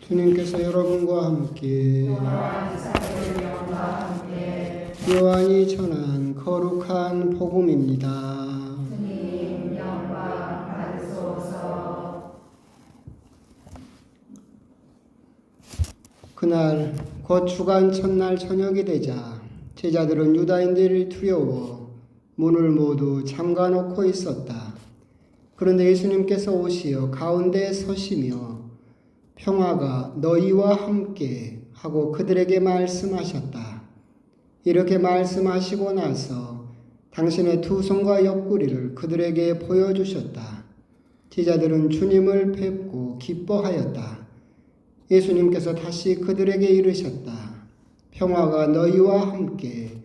주님께서 여러분과 함께 요한이 전한 거룩한 복음입니다. 주님 영광 받으소서. 그날 곧 주간 첫날 저녁이 되자 제자들은 유다인들이 두려워 문을 모두 잠가놓고 있었다. 그런데 예수님께서 오시어 가운데에 서시며 평화가 너희와 함께 하고 그들에게 말씀하셨다. 이렇게 말씀하시고 나서 당신의 두 손과 옆구리를 그들에게 보여주셨다. 제자들은 주님을 뵙고 기뻐하였다. 예수님께서 다시 그들에게 이르셨다. 평화가 너희와 함께.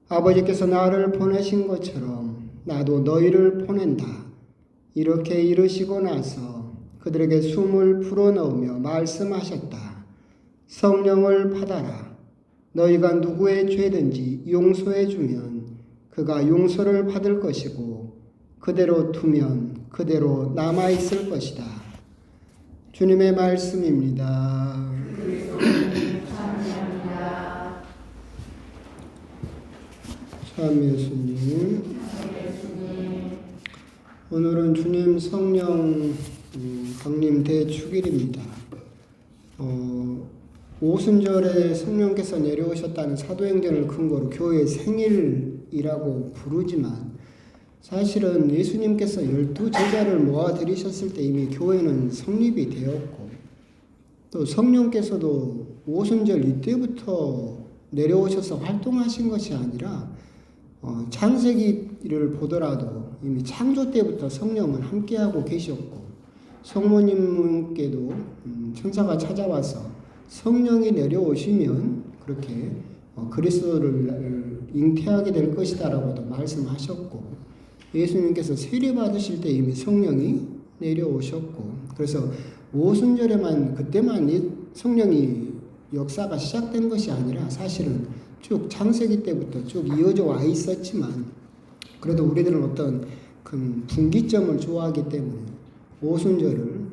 아버지께서 나를 보내신 것처럼 나도 너희를 보낸다. 이렇게 이르시고 나서 그들에게 숨을 불어넣으며 말씀하셨다. 성령을 받아라. 너희가 누구의 죄든지 용서해 주면 그가 용서를 받을 것이고 그대로 두면 그대로 남아있을 것이다. 주님의 말씀입니다. 참 예수님, 오늘은 주님 성령 강림 대축일입니다. 오순절에 성령께서 내려오셨다는 사도행전을 근거로 교회의 생일이라고 부르지만 사실은 예수님께서 12제자를 모아들이셨을 때 이미 교회는 성립이 되었고 또 성령께서도 오순절 이때부터 내려오셔서 활동하신 것이 아니라 창세기를 보더라도 이미 창조 때부터 성령은 함께하고 계셨고 성모님께도 천사가 찾아와서 성령이 내려오시면 그렇게 그리스도를 잉태하게 될 것이다라고도 말씀하셨고 예수님께서 세례 받으실 때 이미 성령이 내려오셨고 그래서 오순절에만 그때만 성령이 역사가 시작된 것이 아니라 사실은 쭉 창세기 때부터 쭉 이어져 와 있었지만 그래도 우리들은 어떤 큰 분기점을 좋아하기 때문에 오순절을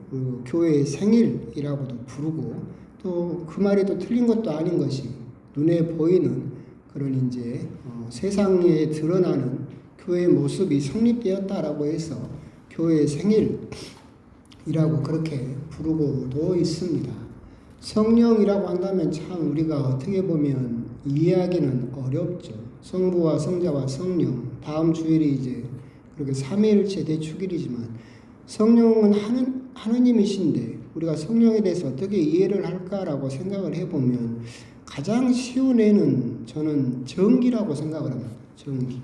교회의 생일이라고도 부르고 또 그 말이 또 틀린 것도 아닌 것이 눈에 보이는 그런 이제 세상에 드러나는 교회의 모습이 성립되었다라고 해서 교회의 생일이라고 그렇게 부르고도 있습니다. 성령이라고 한다면 참 우리가 어떻게 보면 이해하기는 어렵죠. 성부와 성자와 성령, 다음 주일이 이제 그렇게 삼위일체 대축일이지만 성령은 하느님이신데 우리가 성령에 대해서 어떻게 이해를 할까라고 생각을 해보면 가장 쉬운 예는 저는 전기라고 생각을 합니다. 전기.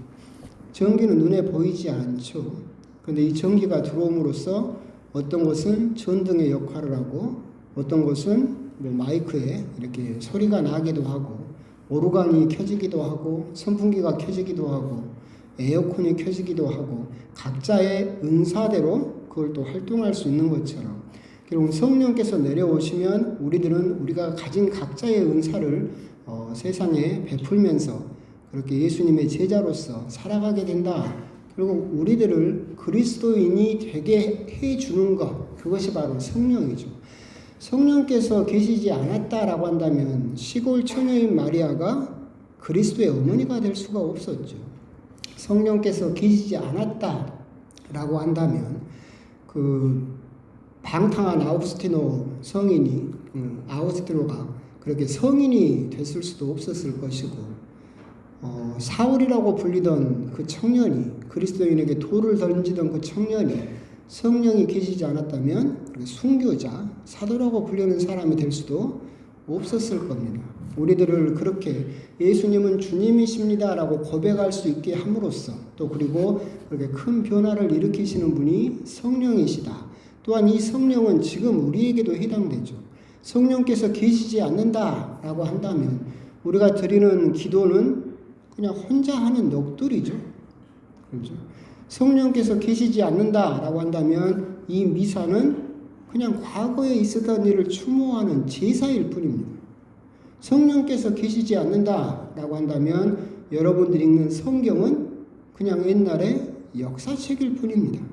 전기는 눈에 보이지 않죠. 그런데 이 전기가 들어옴으로써 어떤 것은 전등의 역할을 하고 어떤 것은 마이크에 이렇게 소리가 나기도 하고 오르간이 켜지기도 하고 선풍기가 켜지기도 하고 에어컨이 켜지기도 하고 각자의 은사대로 그걸 또 활동할 수 있는 것처럼 결국 성령께서 내려오시면 우리가 가진 각자의 은사를 세상에 베풀면서 그렇게 예수님의 제자로서 살아가게 된다. 결국 우리들을 그리스도인이 되게 해주는 것 그것이 바로 성령이죠. 성령께서 계시지 않았다라고 한다면 시골 처녀인 마리아가 그리스도의 어머니가 될 수가 없었죠. 성령께서 계시지 않았다라고 한다면 그 방탕한 아우구스티노가 그렇게 성인이 됐을 수도 없었을 것이고 사울이라고 불리던 그 청년이 그리스도인에게 돌을 던지던 그 청년이 성령이 계시지 않았다면 순교자, 사도라고 불리는 사람이 될 수도 없었을 겁니다. 우리들을 그렇게 예수님은 주님이십니다라고 고백할 수 있게 함으로써 또 그리고 그렇게 큰 변화를 일으키시는 분이 성령이시다. 또한 이 성령은 지금 우리에게도 해당되죠. 성령께서 계시지 않는다라고 한다면 우리가 드리는 기도는 그냥 혼자 하는 넋두리죠. 그렇죠? 성령께서 계시지 않는다라고 한다면 이 미사는 그냥 과거에 있었던 일을 추모하는 제사일 뿐입니다. 성령께서 계시지 않는다라고 한다면 여러분들이 읽는 성경은 그냥 옛날의 역사책일 뿐입니다.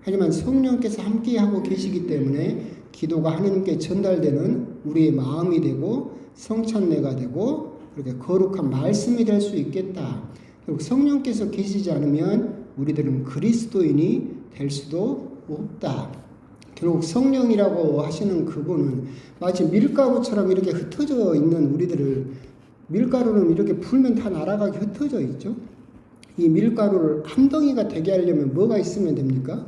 하지만 성령께서 함께하고 계시기 때문에 기도가 하나님께 전달되는 우리의 마음이 되고 성찬례가 되고 그렇게 거룩한 말씀이 될 수 있겠다. 결국 성령께서 계시지 않으면 우리들은 그리스도인이 될 수도 없다. 결국 성령이라고 하시는 그분은 마치 밀가루처럼 이렇게 흩어져 있는 우리들을, 밀가루는 이렇게 불면 다 날아가게 흩어져 있죠. 이 밀가루를 한 덩이가 되게 하려면 뭐가 있으면 됩니까?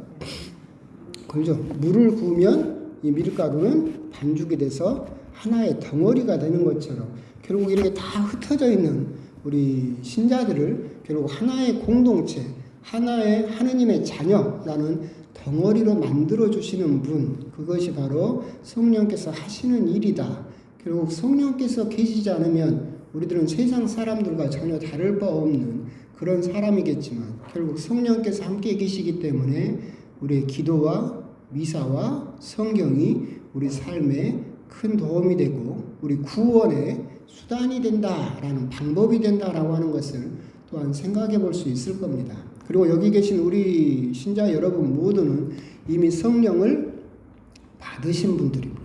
그죠? 물을 부으면 이 밀가루는 반죽이 돼서 하나의 덩어리가 되는 것처럼 결국 이렇게 다 흩어져 있는 우리 신자들을 결국 하나의 공동체, 하나의 하느님의 자녀라는 덩어리로 만들어 주시는 분, 그것이 바로 성령께서 하시는 일이다. 결국 성령께서 계시지 않으면 우리들은 세상 사람들과 전혀 다를 바 없는 그런 사람이겠지만 결국 성령께서 함께 계시기 때문에 우리의 기도와 미사와 성경이 우리 삶에 큰 도움이 되고 우리 구원의 수단이 된다라는, 방법이 된다라고 하는 것을 또한 생각해 볼 수 있을 겁니다. 그리고 여기 계신 우리 신자 여러분 모두는 이미 성령을 받으신 분들입니다.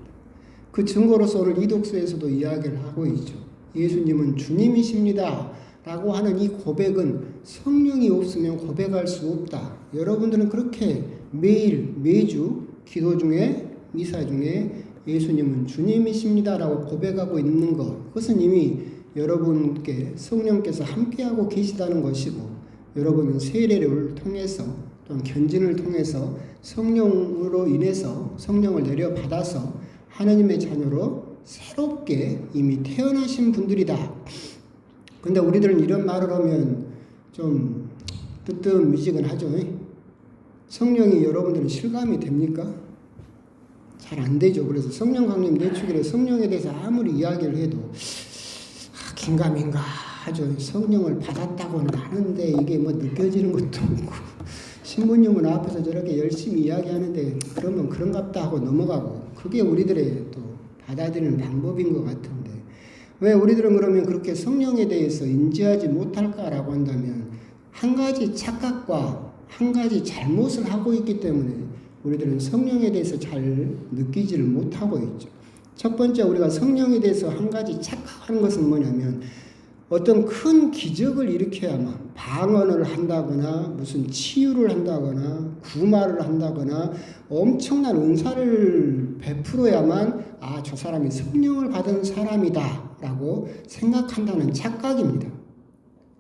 그 증거로서 오늘 이 독서에서도 이야기를 하고 있죠. 예수님은 주님이십니다 라고 하는 이 고백은 성령이 없으면 고백할 수 없다. 여러분들은 그렇게 매일 매주 기도 중에, 미사 중에 예수님은 주님이십니다 라고 고백하고 있는 것, 그것은 이미 여러분께 성령께서 함께하고 계시다는 것이고, 여러분은 세례를 통해서 또는 견진을 통해서 성령으로 인해서 성령을 내려받아서 하나님의 자녀로 새롭게 이미 태어나신 분들이다. 근데 우리들은 이런 말을 하면 좀 뜨뜻미지근하죠. 성령이 여러분들은 실감이 됩니까? 잘 안 되죠. 그래서 성령 강림 내축일에 성령에 대해서 아무리 이야기를 해도 긴가민가 하죠. 성령을 받았다고는 하는데 이게 뭐 느껴지는 것도 없고, 신부님은 앞에서 저렇게 열심히 이야기하는데 그러면 그런갑다 하고 넘어가고, 그게 우리들의 또 받아들이는 방법인 것 같은데, 왜 우리들은 그러면 그렇게 성령에 대해서 인지하지 못할까라고 한다면 한 가지 착각과 한 가지 잘못을 하고 있기 때문에 우리들은 성령에 대해서 잘 느끼지를 못하고 있죠. 첫 번째, 우리가 성령에 대해서 한 가지 착각하는 것은 뭐냐면, 어떤 큰 기적을 일으켜야만, 방언을 한다거나 무슨 치유를 한다거나 구마를 한다거나 엄청난 은사를 베풀어야만 저 사람이 성령을 받은 사람이다 라고 생각한다는 착각입니다.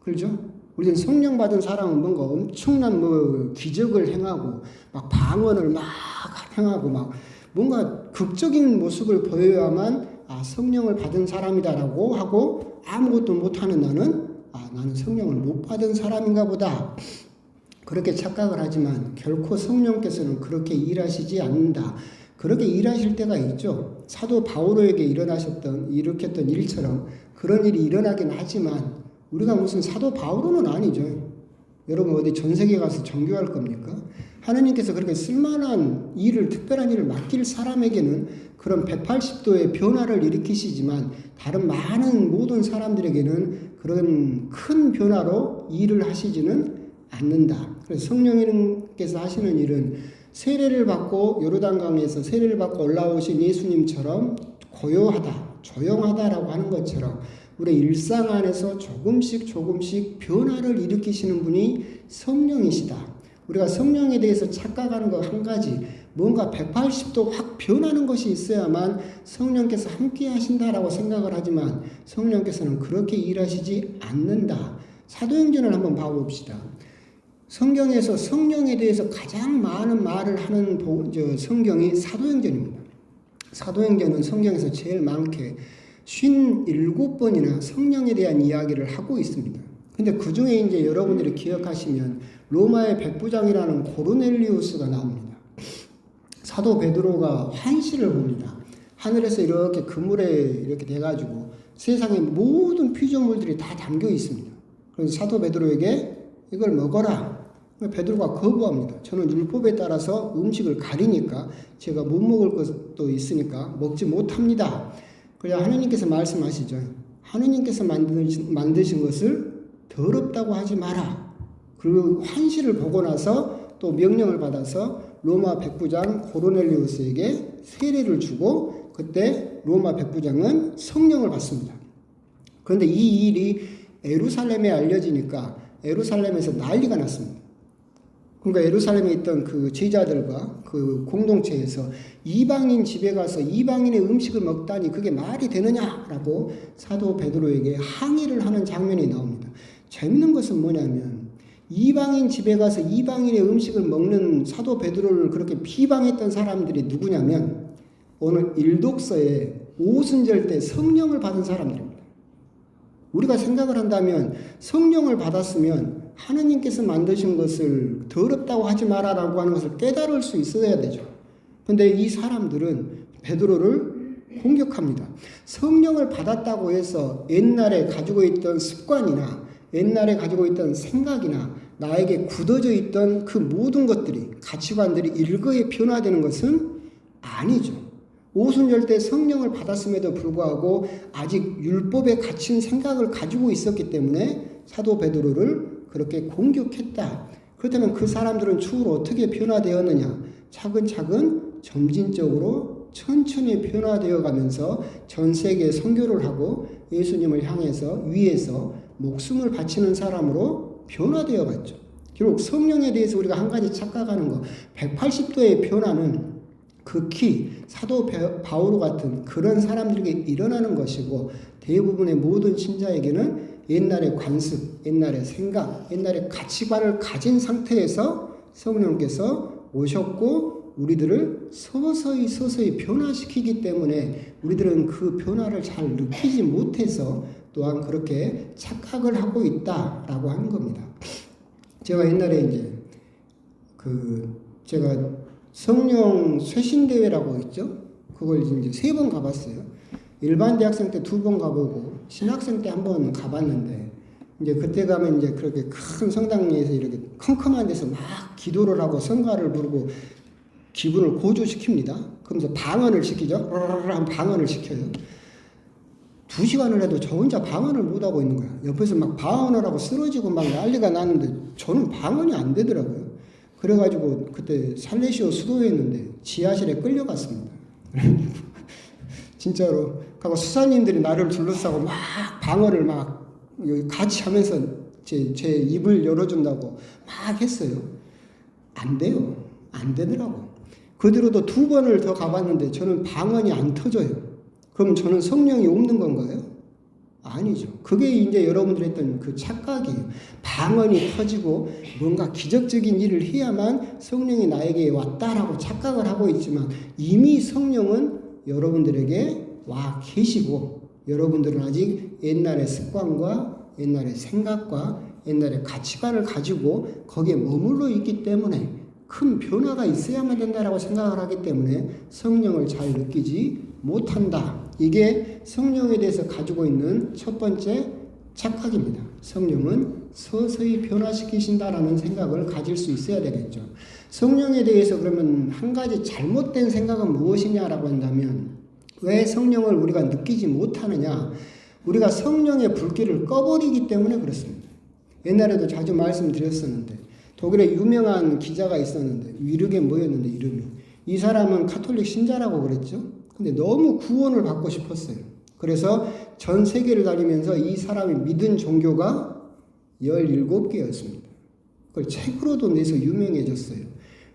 그렇죠? 우리는 성령 받은 사람은 뭔가 엄청난 기적을 행하고 막 방언을 막 행하고 막 뭔가 극적인 모습을 보여야만 성령을 받은 사람이다라고 하고, 아무것도 못하는 나는 성령을 못 받은 사람인가 보다, 그렇게 착각을 하지만 결코 성령께서는 그렇게 일하시지 않는다. 그렇게 일하실 때가 있죠. 사도 바오로에게 일으켰던 일처럼 그런 일이 일어나긴 하지만 우리가 무슨 사도 바오로는 아니죠. 여러분 어디 전 세계 가서 전교할 겁니까? 하나님께서 그렇게 쓸만한 일을, 특별한 일을 맡길 사람에게는 그런 180도의 변화를 일으키시지만 다른 많은 모든 사람들에게는 그런 큰 변화로 일을 하시지는 않는다. 그래서 성령님께서 하시는 일은 세례를 받고 요르단강에서 세례를 받고 올라오신 예수님처럼 고요하다, 조용하다라고 하는 것처럼 우리 일상 안에서 조금씩 변화를 일으키시는 분이 성령이시다. 우리가 성령에 대해서 착각하는 거 한 가지, 뭔가 180도 확 변하는 것이 있어야만 성령께서 함께 하신다라고 생각을 하지만 성령께서는 그렇게 일하시지 않는다. 사도행전을 한번 봐봅시다. 성경에서 성령에 대해서 가장 많은 말을 하는 성경이 사도행전입니다. 사도행전은 성경에서 제일 많게 57번이나 성령에 대한 이야기를 하고 있습니다. 근데 그 중에 이제 여러분들이 기억하시면 로마의 백부장이라는 고르넬리우스가 나옵니다. 사도 베드로가 환시를 봅니다. 하늘에서 이렇게 그물에 이렇게 돼가지고 세상의 모든 피조물들이 다 담겨 있습니다. 그래서 사도 베드로에게 이걸 먹어라. 베드로가 거부합니다. 저는 율법에 따라서 음식을 가리니까 제가 못 먹을 것도 있으니까 먹지 못합니다. 그래야 하나님께서 말씀하시죠. 하나님께서 만드신 것을 더럽다고 하지 마라. 그리고 환시를 보고 나서 또 명령을 받아서 로마 백부장 고르넬리우스에게 세례를 주고 그때 로마 백부장은 성령을 받습니다. 그런데 이 일이 예루살렘에 알려지니까 예루살렘에서 난리가 났습니다. 그러니까 예루살렘에 있던 그 제자들과 그 공동체에서 이방인 집에 가서 이방인의 음식을 먹다니 그게 말이 되느냐라고 사도 베드로에게 항의를 하는 장면이 나옵니다. 재밌는 것은 뭐냐면 이방인 집에 가서 이방인의 음식을 먹는 사도 베드로를 그렇게 비방했던 사람들이 누구냐면 오늘 일독서에 오순절 때 성령을 받은 사람들입니다. 우리가 생각을 한다면 성령을 받았으면 하느님께서 만드신 것을 더럽다고 하지 마라라고 하는 것을 깨달을 수 있어야 되죠. 근데 이 사람들은 베드로를 공격합니다. 성령을 받았다고 해서 옛날에 가지고 있던 습관이나 옛날에 가지고 있던 생각이나 나에게 굳어져 있던 그 모든 것들이 가치관들이 일거에 변화되는 것은 아니죠. 오순절 때 성령을 받았음에도 불구하고 아직 율법에 갇힌 생각을 가지고 있었기 때문에 사도 베드로를 그렇게 공격했다. 그렇다면 그 사람들은 추후로 어떻게 변화되었느냐? 차근차근 점진적으로 천천히 변화되어 가면서 전 세계에 선교를 하고 예수님을 향해서 위에서 목숨을 바치는 사람으로 변화되어 갔죠. 결국 성령에 대해서 우리가 한 가지 착각하는 거, 180도의 변화는 극히 사도 바오로 같은 그런 사람들에게 일어나는 것이고 대부분의 모든 신자에게는 옛날의 관습, 옛날의 생각, 옛날의 가치관을 가진 상태에서 성령께서 오셨고 우리들을 서서히 변화시키기 때문에 우리들은 그 변화를 잘 느끼지 못해서 또한 그렇게 착각을 하고 있다라고 하는 겁니다. 제가 옛날에 이제 제가 성령 쇄신대회라고 있죠? 그걸 이제 3번 가봤어요. 일반 대학생 때 2번 가보고, 신학생 때 1번 가봤는데, 이제 그때 가면 이제 그렇게 큰 성당에서 이렇게 컴컴한 데서 막 기도를 하고 성가를 부르고 기분을 고조시킵니다. 그러면서 방언을 시키죠? 한 방언을 시켜요. 2시간을 해도 저 혼자 방언을 못하고 있는 거야. 옆에서 막 방언을 하고 쓰러지고 막 난리가 나는데 저는 방언이 안 되더라고요. 그래가지고 그때 살레시오 수도였는데 지하실에 끌려갔습니다. 진짜로. 가고 수사님들이 나를 둘러싸고 막 방언을 막 같이 하면서 제 입을 열어준다고 막 했어요. 안 돼요. 안 되더라고. 그 뒤로도 2번을 더 가봤는데 저는 방언이 안 터져요. 그럼 저는 성령이 없는 건가요? 아니죠. 그게 이제 여러분들이 했던 그 착각이에요. 방언이 터지고 뭔가 기적적인 일을 해야만 성령이 나에게 왔다라고 착각을 하고 있지만 이미 성령은 여러분들에게 와 계시고 여러분들은 아직 옛날의 습관과 옛날의 생각과 옛날의 가치관을 가지고 거기에 머물러 있기 때문에 큰 변화가 있어야만 된다라고 생각을 하기 때문에 성령을 잘 느끼지 못한다. 이게 성령에 대해서 가지고 있는 첫 번째 착각입니다. 성령은 서서히 변화시키신다라는 생각을 가질 수 있어야 되겠죠. 성령에 대해서 그러면 한 가지 잘못된 생각은 무엇이냐라고 한다면 왜 성령을 우리가 느끼지 못하느냐? 우리가 성령의 불길을 꺼버리기 때문에 그렇습니다. 옛날에도 자주 말씀드렸었는데 독일에 유명한 기자가 있었는데 위르게 뭐였는데 이름이 이 사람은 카톨릭 신자라고 그랬죠. 근데 너무 구원을 받고 싶었어요. 그래서 전 세계를 다니면서 이 사람이 믿은 종교가 17개였습니다. 그걸 책으로도 내서 유명해졌어요.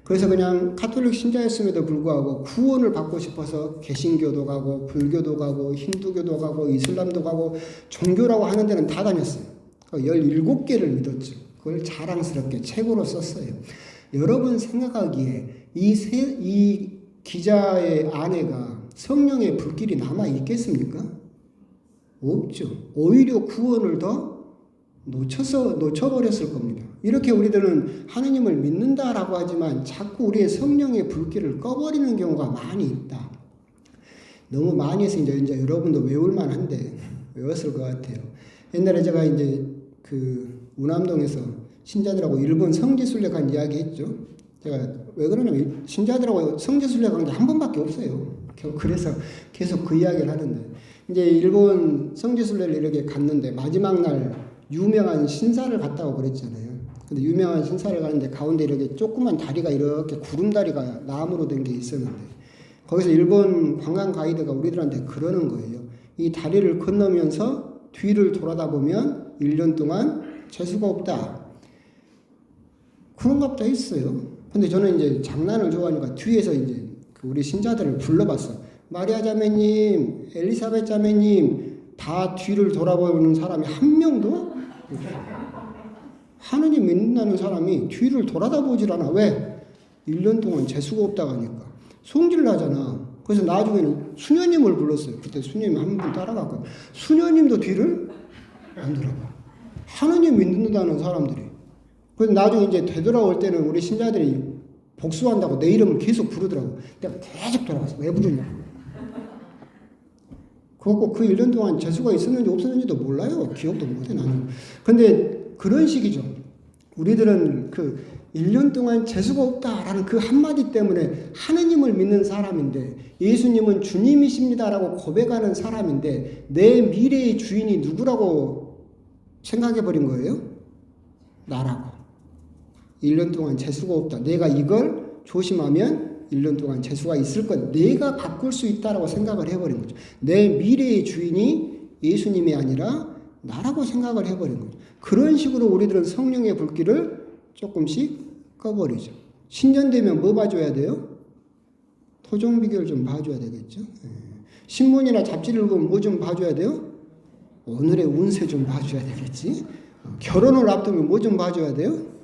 그래서 그냥 카톨릭 신자였음에도 불구하고 구원을 받고 싶어서 개신교도 가고 불교도 가고 힌두교도 가고 이슬람도 가고 종교라고 하는 데는 다 다녔어요. 17개를 믿었죠. 그걸 자랑스럽게 책으로 썼어요. 여러분 생각하기에 이 기자의 아내가 성령의 불길이 남아 있겠습니까? 없죠. 오히려 구원을 더 놓쳐버렸을 겁니다. 이렇게 우리들은 하느님을 믿는다라고 하지만 자꾸 우리의 성령의 불길을 꺼버리는 경우가 많이 있다. 너무 많이 해서 이제 여러분도 외울만 한데 외웠을 것 같아요. 옛날에 제가 이제 우남동에서 신자들하고 일본 성지순례 간 이야기 했죠. 제가 왜 그러냐면 신자들하고 성지순례 간 게 한 번밖에 없어요. 그래서 계속 그 이야기를 하는데 이제 일본 성지순례를 이렇게 갔는데 마지막 날 유명한 신사를 갔다고 그랬잖아요. 근데 유명한 신사를 가는데 가운데 이렇게 조그만 다리가 이렇게 구름다리가 나무로 된 게 있었는데 거기서 일본 관광 가이드가 우리들한테 그러는 거예요. 이 다리를 건너면서 뒤를 돌아다 보면 1년 동안 재수가 없다. 그런가 보다 했어요. 근데 저는 이제 장난을 좋아하니까 뒤에서 이제 우리 신자들을 불러봤어. 마리아 자매님, 엘리사벳 자매님, 다 뒤를 돌아보는 사람이 한 명도 하느님 믿는다는 사람이 뒤를 돌아다 보질 않아. 왜? 1년 동안 재수가 없다고 하니까. 성질 나잖아. 그래서 나중에는 수녀님을 불렀어요. 그때 수녀님 한 분 따라갔고, 수녀님도 뒤를 안 돌아봐. 하느님 믿는다는 사람들이. 그래서 나중에 이제 되돌아올 때는 우리 신자들이 복수한다고 내 이름을 계속 부르더라고. 내가 계속 돌아가서 왜 부르냐. 그렇고 그 1년 동안 재수가 있었는지 없었는지도 몰라요. 기억도 못해 나는. 근데 그런 식이죠. 우리들은 그 1년 동안 재수가 없다라는 그 한마디 때문에 하느님을 믿는 사람인데, 예수님은 주님이십니다라고 고백하는 사람인데 내 미래의 주인이 누구라고 생각해버린 거예요? 나라고. 1년 동안 재수가 없다. 내가 이걸 조심하면 1년 동안 재수가 있을 것. 내가 바꿀 수 있다라고 생각을 해버린 거죠. 내 미래의 주인이 예수님이 아니라 나라고 생각을 해버린 거죠. 그런 식으로 우리들은 성령의 불길을 조금씩 꺼버리죠. 신년되면 뭐 봐줘야 돼요? 토종비결 좀 봐줘야 되겠죠. 신문이나 잡지를 읽으면 뭐 좀 봐줘야 돼요? 오늘의 운세 좀 봐줘야 되겠지. 결혼을 앞두면 뭐 좀 봐줘야 돼요?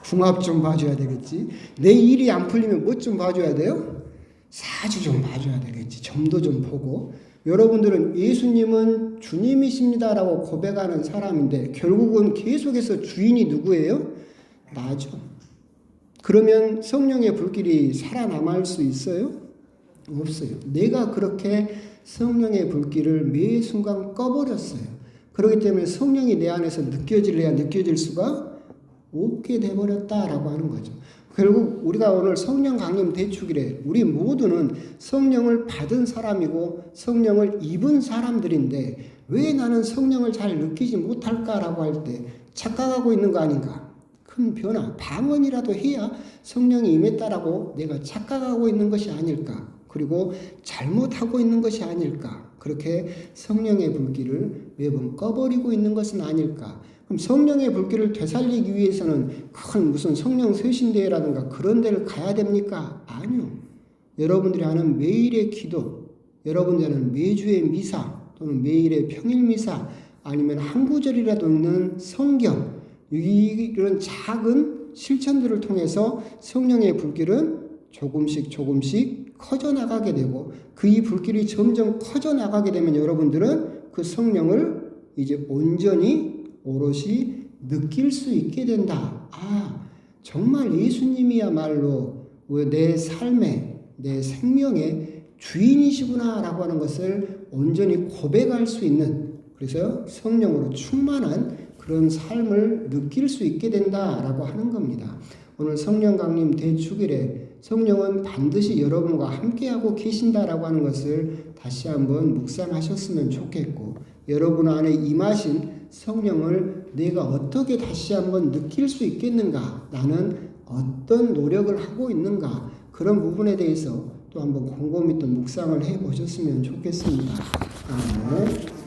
궁합 좀 봐줘야 되겠지. 내 일이 안 풀리면 뭐 좀 봐줘야 돼요? 사주 좀 봐줘야 되겠지. 점도 좀 보고. 여러분들은 예수님은 주님이십니다라고 고백하는 사람인데 결국은 계속해서 주인이 누구예요? 나죠. 그러면 성령의 불길이 살아남을 수 있어요? 없어요. 내가 그렇게 성령의 불길을 매 순간 꺼버렸어요. 그렇기 때문에 성령이 내 안에서 느껴질래야 느껴질 수가 없게 돼버렸다라고 하는 거죠. 결국 우리가 오늘 성령 강림 대축일에 우리 모두는 성령을 받은 사람이고 성령을 입은 사람들인데 왜 나는 성령을 잘 느끼지 못할까라고 할 때 착각하고 있는 거 아닌가? 큰 변화, 방언이라도 해야 성령이 임했다라고 내가 착각하고 있는 것이 아닐까? 그리고 잘못하고 있는 것이 아닐까? 그렇게 성령의 불길을 매번 꺼버리고 있는 것은 아닐까? 그럼 성령의 불길을 되살리기 위해서는 큰 무슨 성령 쇄신대회라든가 그런 데를 가야 됩니까? 아니요. 여러분들이 하는 매일의 기도, 여러분들이 하는 매주의 미사 또는 매일의 평일미사 아니면 한 구절이라도 읽는 성경, 이런 작은 실천들을 통해서 성령의 불길은 조금씩 커져나가게 되고 그 이 불길이 점점 커져나가게 되면 여러분들은 그 성령을 이제 온전히 오롯이 느낄 수 있게 된다. 아, 정말 예수님이야말로 내 삶의, 내 생명의 주인이시구나라고 하는 것을 온전히 고백할 수 있는, 그래서 성령으로 충만한 그런 삶을 느낄 수 있게 된다라고 하는 겁니다. 오늘 성령 강림 대축일에 성령은 반드시 여러분과 함께하고 계신다라고 하는 것을 다시 한번 묵상하셨으면 좋겠고, 여러분 안에 임하신 성령을 내가 어떻게 다시 한번 느낄 수 있겠는가, 나는 어떤 노력을 하고 있는가, 그런 부분에 대해서 또 한번 곰곰이 또 묵상을 해보셨으면 좋겠습니다. 아멘.